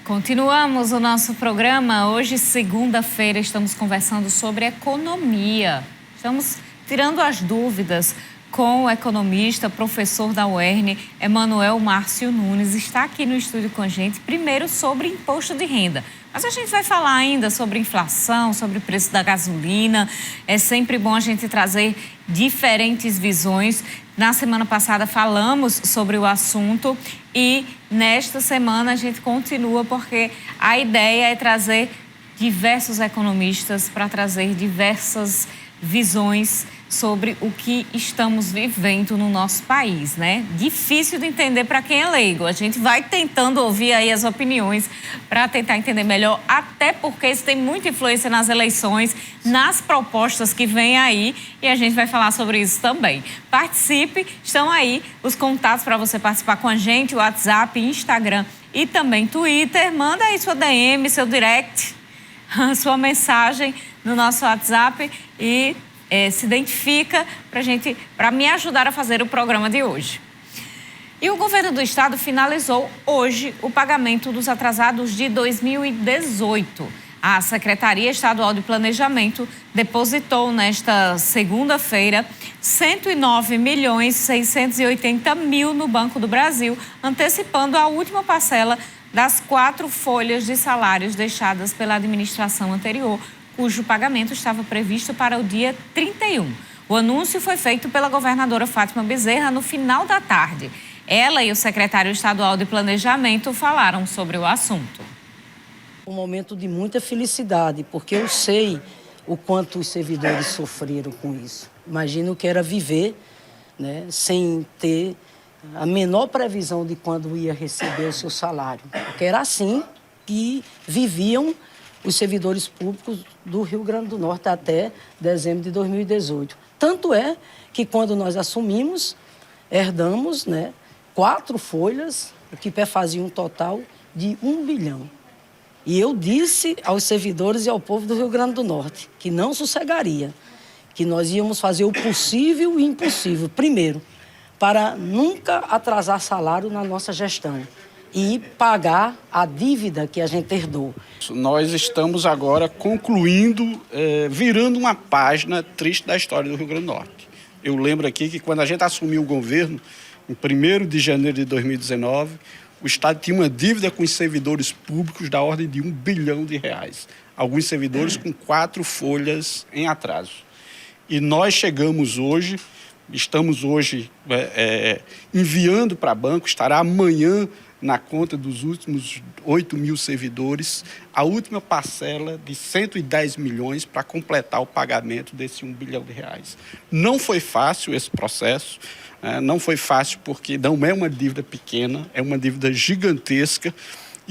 Continuamos o nosso programa. Hoje, segunda-feira, estamos conversando sobre economia. Estamos tirando as dúvidas com o economista, professor da UERN, Emanuel Márcio Nunes. Está aqui no estúdio com a gente, primeiro sobre imposto de renda. Mas a gente vai falar ainda sobre inflação, sobre o preço da gasolina. É sempre bom a gente trazer diferentes visões. Na semana passada falamos sobre o assunto e nesta semana a gente continua porque a ideia é trazer diversos economistas para trazer diversas visões sobre o que estamos vivendo no nosso país, né? Difícil de entender para quem é leigo. A gente vai tentando ouvir aí as opiniões para tentar entender melhor, até porque isso tem muita influência nas eleições, nas propostas que vêm aí, e a gente vai falar sobre isso também. Participe, estão aí os contatos para você participar com a gente, WhatsApp, Instagram e também Twitter. Manda aí sua DM, seu direct, sua mensagem no nosso WhatsApp e se identifica para me ajudar a fazer o programa de hoje. E o governo do estado finalizou hoje o pagamento dos atrasados de 2018. A Secretaria Estadual de Planejamento depositou nesta segunda-feira 109.680.000 no Banco do Brasil, antecipando a última parcela das 4 folhas de salários deixadas pela administração anterior, cujo pagamento estava previsto para o dia 31. O anúncio foi feito pela governadora Fátima Bezerra no final da tarde. Ela e o secretário estadual de Planejamento falaram sobre o assunto. Um momento de muita felicidade, porque eu sei o quanto os servidores sofreram com isso. Imagino que era viver, né, sem ter a menor previsão de quando ia receber o seu salário. Porque era assim que viviam os servidores públicos do Rio Grande do Norte até dezembro de 2018. Tanto é que quando nós assumimos, herdamos, 4 folhas, o que fazia um total de 1 bilhão. E eu disse aos servidores e ao povo do Rio Grande do Norte que não sossegaria, que nós íamos fazer o possível e o impossível, primeiro, para nunca atrasar salário na nossa gestão e pagar a dívida que a gente herdou. Nós estamos agora concluindo, virando uma página triste da história do Rio Grande do Norte. Eu lembro aqui que quando a gente assumiu o governo, em 1º de janeiro de 2019, o Estado tinha uma dívida com os servidores públicos da ordem de R$1 bilhão. Alguns servidores com 4 folhas em atraso. E nós estamos hoje enviando para banco, estará amanhã na conta dos últimos 8 mil servidores, a última parcela de 110 milhões para completar o pagamento desse R$1 bilhão. Não foi fácil esse processo, não foi fácil porque não é uma dívida pequena, é uma dívida gigantesca.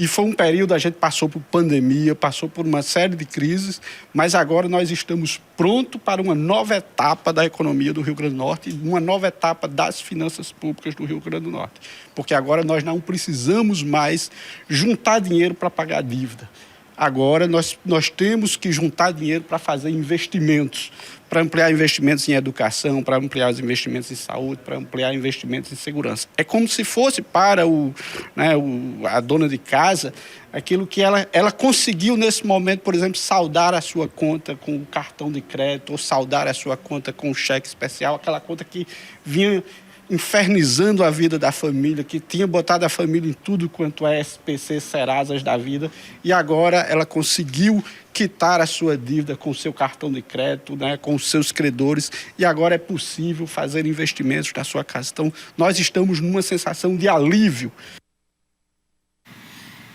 E foi um período, a gente passou por pandemia, passou por uma série de crises, mas agora nós estamos prontos para uma nova etapa da economia do Rio Grande do Norte, uma nova etapa das finanças públicas do Rio Grande do Norte. Porque agora nós não precisamos mais juntar dinheiro para pagar a dívida. Agora nós temos que juntar dinheiro para fazer investimentos, para ampliar investimentos em educação, para ampliar os investimentos em saúde, para ampliar investimentos em segurança. É como se fosse para a dona de casa aquilo que ela conseguiu nesse momento, por exemplo, saldar a sua conta com o cartão de crédito ou saldar a sua conta com o cheque especial, aquela conta que vinha infernizando a vida da família, que tinha botado a família em tudo quanto é SPC, Serasas da vida, e agora ela conseguiu quitar a sua dívida com o seu cartão de crédito, com os seus credores, e agora é possível fazer investimentos na sua casa. Então, nós estamos numa sensação de alívio.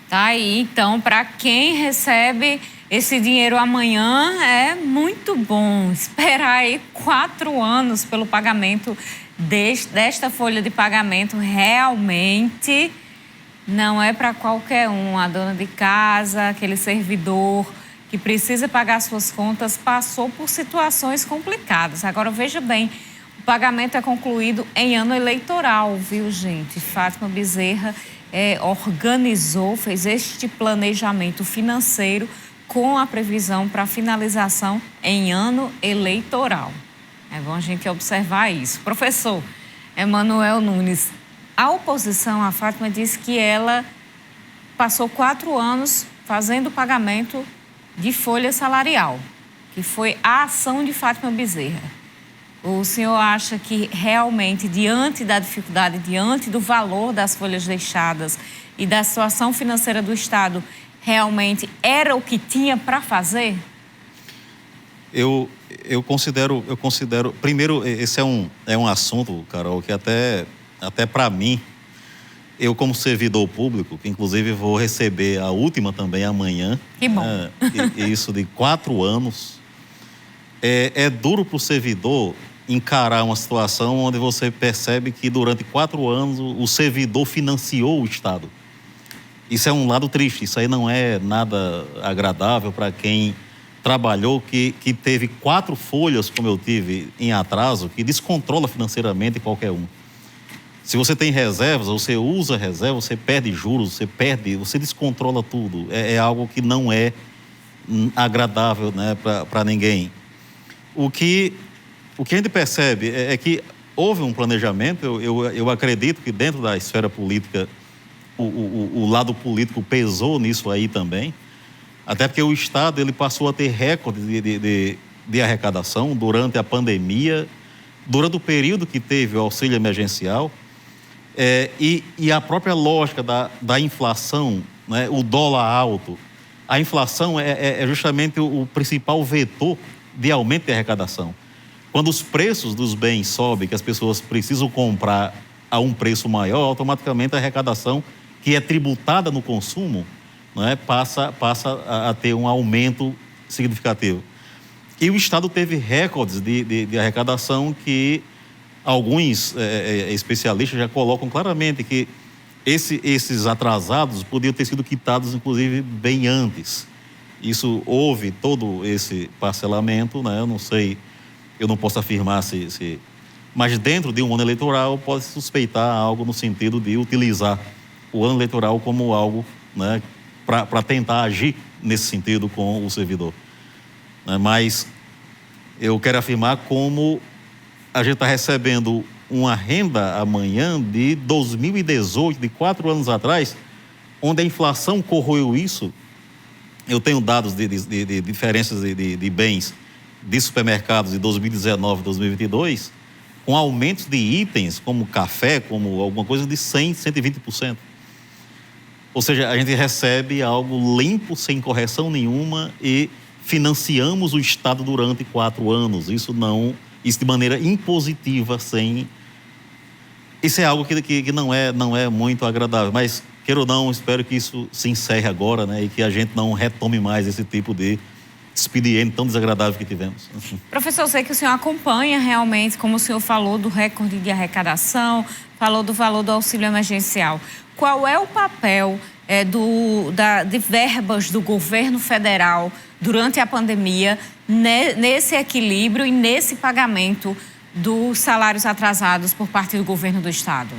Tá aí, então, para quem recebe esse dinheiro amanhã, é muito bom esperar aí 4 anos pelo pagamento desta folha de pagamento. Realmente não é para qualquer um. A dona de casa, aquele servidor que precisa pagar suas contas, passou por situações complicadas. Agora, veja bem, o pagamento é concluído em ano eleitoral, viu, gente? Fátima Bezerra organizou, fez este planejamento financeiro com a previsão para finalização em ano eleitoral. É bom a gente observar isso. Professor Emanuel Nunes, a oposição, a Fátima, disse que ela passou 4 anos fazendo o pagamento de folha salarial, que foi a ação de Fátima Bezerra. O senhor acha que realmente, diante da dificuldade, diante do valor das folhas deixadas e da situação financeira do Estado, realmente era o que tinha para fazer? Eu considero, primeiro, esse é um assunto, Carol, que até para mim, eu como servidor público, que inclusive vou receber a última também amanhã. Que bom. Isso de 4 anos. É duro para o servidor encarar uma situação onde você percebe que durante 4 anos o servidor financiou o Estado. Isso é um lado triste, isso aí não é nada agradável para quem trabalhou, que teve 4 folhas, como eu tive, em atraso, que descontrola financeiramente qualquer um. Se você tem reservas, você usa reserva, você perde juros, você descontrola tudo. É algo que não é agradável, né, para ninguém. O que a gente percebe é que houve um planejamento. Eu acredito que dentro da esfera política, o lado político pesou nisso aí também. Até porque o Estado ele passou a ter recorde de arrecadação durante a pandemia, durante o período que teve o auxílio emergencial. E a própria lógica da inflação, né, o dólar alto. A inflação é justamente o principal vetor de aumento de arrecadação. Quando os preços dos bens sobem, que as pessoas precisam comprar a um preço maior, automaticamente a arrecadação, que é tributada no consumo, né, passa a ter um aumento significativo. E o Estado teve recordes de arrecadação que alguns especialistas já colocam claramente que esses atrasados podiam ter sido quitados, inclusive, bem antes. Isso houve todo esse parcelamento, né? Eu não sei, eu não posso afirmar se... Mas dentro de um ano eleitoral pode suspeitar algo no sentido de utilizar o ano eleitoral como algo, né, para tentar agir nesse sentido com o servidor. Mas eu quero afirmar como a gente está recebendo uma renda amanhã de 2018, de 4 anos atrás, onde a inflação corroeu isso. Eu tenho dados de diferenças de bens de supermercados de 2019 e 2022, com aumentos de itens como café, como alguma coisa de 100%, 120%. Ou seja, a gente recebe algo limpo, sem correção nenhuma, e financiamos o Estado durante 4 anos. Isso de maneira impositiva, sem... Isso é algo que não é muito agradável, mas, queira ou não, espero que isso se encerre agora, né, e que a gente não retome mais esse tipo de expediente tão desagradável que tivemos. Professor, eu sei que o senhor acompanha realmente, como o senhor falou, do recorde de arrecadação, falou do valor do auxílio emergencial. Qual é o papel de verbas do governo federal durante a pandemia nesse equilíbrio e nesse pagamento dos salários atrasados por parte do governo do Estado?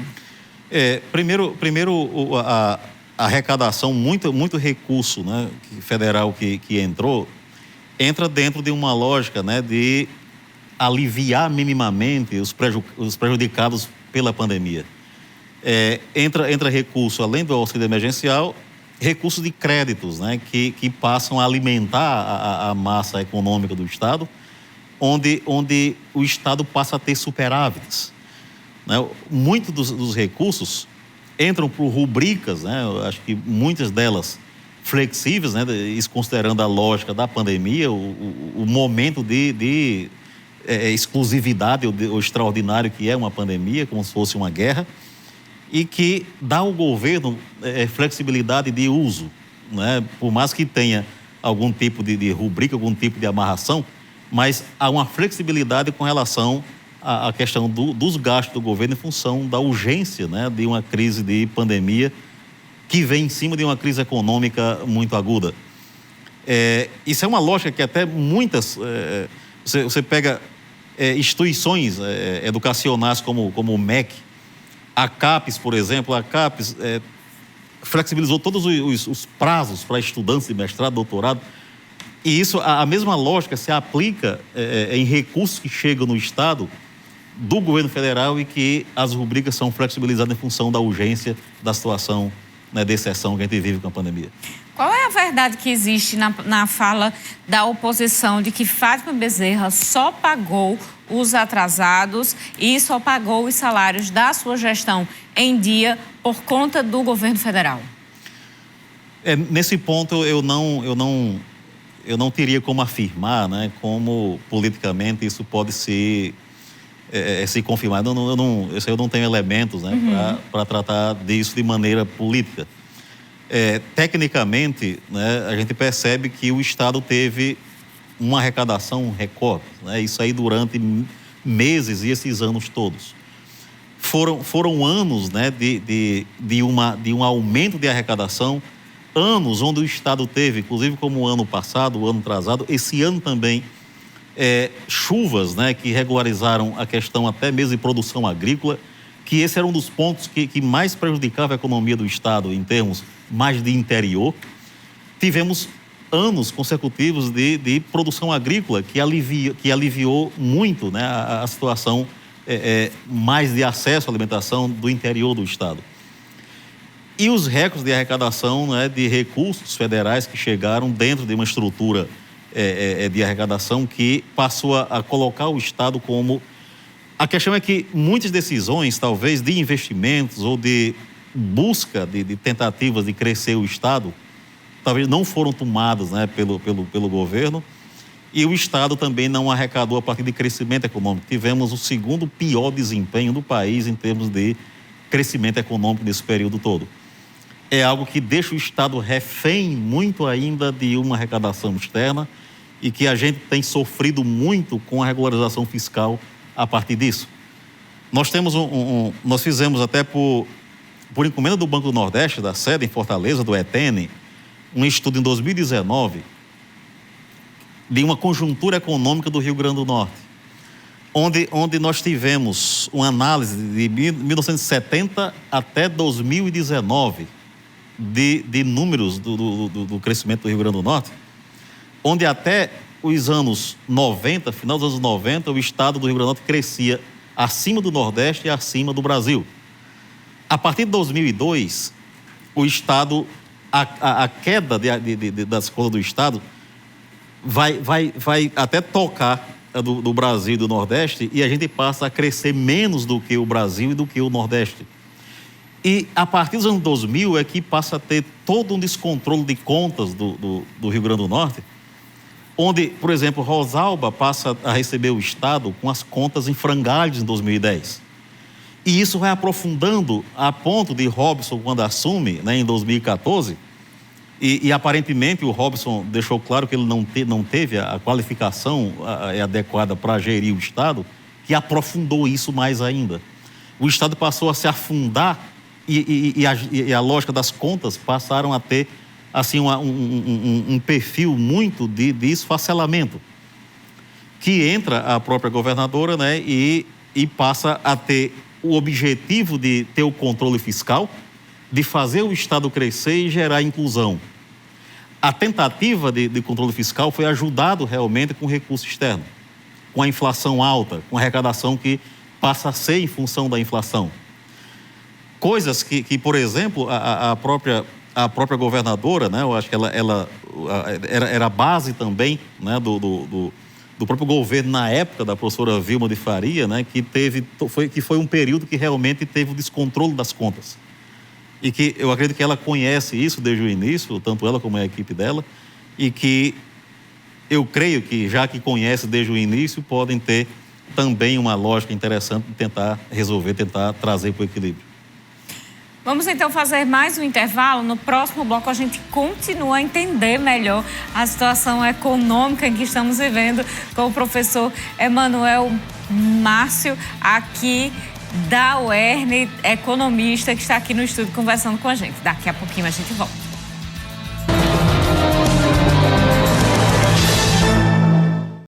Primeiro a arrecadação, muito recurso, né, federal que entra dentro de uma lógica, né, de aliviar minimamente os prejudicados pela pandemia. Entra recurso, além do auxílio emergencial, recursos de créditos, né, que passam a alimentar a massa econômica do Estado, onde o Estado passa a ter superávites, né? Muitos dos recursos entram por rubricas, né? Eu acho que muitas delas flexíveis, né? Isso considerando a lógica da pandemia, o momento de exclusividade ou extraordinário que é uma pandemia, como se fosse uma guerra, e que dá ao governo flexibilidade de uso, né? Por mais que tenha algum tipo de rubrica, algum tipo de amarração, mas há uma flexibilidade com relação à questão dos gastos do governo em função da urgência, né, de uma crise de pandemia que vem em cima de uma crise econômica muito aguda. Isso é uma lógica que até muitas... Você pega instituições educacionais como o MEC, a CAPES, por exemplo, flexibilizou todos os prazos para estudantes de mestrado, doutorado, e isso, a mesma lógica se aplica em recursos que chegam no Estado do governo federal e que as rubricas são flexibilizadas em função da urgência da situação né, de exceção que a gente vive com a pandemia. Qual é a verdade que existe na fala da oposição de que Fátima Bezerra só pagou os atrasados e só pagou os salários da sua gestão em dia por conta do governo federal? Nesse ponto, eu não teria como afirmar, né, como politicamente isso pode ser confirmado. Eu não tenho elementos, né, para tratar disso de maneira política. Tecnicamente, né, a gente percebe que o Estado teve uma arrecadação recorde, né, isso aí durante meses e esses anos todos. Foram anos, né, de um aumento de arrecadação, anos onde o Estado teve, inclusive como o ano passado, o ano atrasado, esse ano também, chuvas, né, que regularizaram a questão até mesmo de produção agrícola, que esse era um dos pontos que mais prejudicava a economia do Estado em termos mais de interior. Tivemos anos consecutivos de produção agrícola que aliviou muito, né, a situação mais de acesso à alimentação do interior do Estado. E os recordes de arrecadação, né, de recursos federais que chegaram dentro de uma estrutura de arrecadação que passou a colocar o Estado como... A questão é que muitas decisões, talvez, de investimentos ou de busca de tentativas de crescer o Estado, talvez não foram tomadas, né, pelo governo, e o Estado também não arrecadou a partir de crescimento econômico. Tivemos o segundo pior desempenho do país em termos de crescimento econômico nesse período todo. É algo que deixa o Estado refém muito ainda de uma arrecadação externa e que a gente tem sofrido muito com a regularização fiscal a partir disso. Nós temos nós fizemos até por encomenda do Banco do Nordeste, da sede em Fortaleza, do ETN, um estudo em 2019 de uma conjuntura econômica do Rio Grande do Norte, onde nós tivemos uma análise de 1970 até 2019 de números do crescimento do Rio Grande do Norte, onde até os anos 90, final dos anos 90, o estado do Rio Grande do Norte crescia acima do Nordeste e acima do Brasil. A partir de 2002, o estado, a queda das contas do estado vai até tocar do Brasil e do Nordeste, e a gente passa a crescer menos do que o Brasil e do que o Nordeste. E a partir dos anos 2000 é que passa a ter todo um descontrole de contas do Rio Grande do Norte, onde, por exemplo, Rosalba passa a receber o Estado com as contas em frangalhos em 2010. E isso vai aprofundando a ponto de Robson, quando assume, né, em 2014, e aparentemente o Robson deixou claro que ele não teve a qualificação adequada para gerir o Estado, que aprofundou isso mais ainda. O Estado passou a se afundar e a lógica das contas passaram a ter assim, um perfil muito de esfacelamento, que entra a própria governadora, né, e passa a ter o objetivo de ter o controle fiscal, de fazer o Estado crescer e gerar inclusão. A tentativa de controle fiscal foi ajudado realmente com recurso externo, com a inflação alta, com a arrecadação que passa a ser em função da inflação. Coisas que por exemplo, a própria governadora, né, eu acho que ela era a base também, né, do próprio governo na época da professora Vilma de Faria, né, que foi um período que realmente teve o descontrole das contas. E que eu acredito que ela conhece isso desde o início, tanto ela como a equipe dela, e que eu creio que, já que conhece desde o início, podem ter também uma lógica interessante de tentar resolver, tentar trazer para o equilíbrio. Vamos então fazer mais um intervalo. No próximo bloco a gente continua a entender melhor a situação econômica em que estamos vivendo com o professor Emanuel Márcio, aqui da UERN, economista, que está aqui no estúdio conversando com a gente. Daqui a pouquinho a gente volta.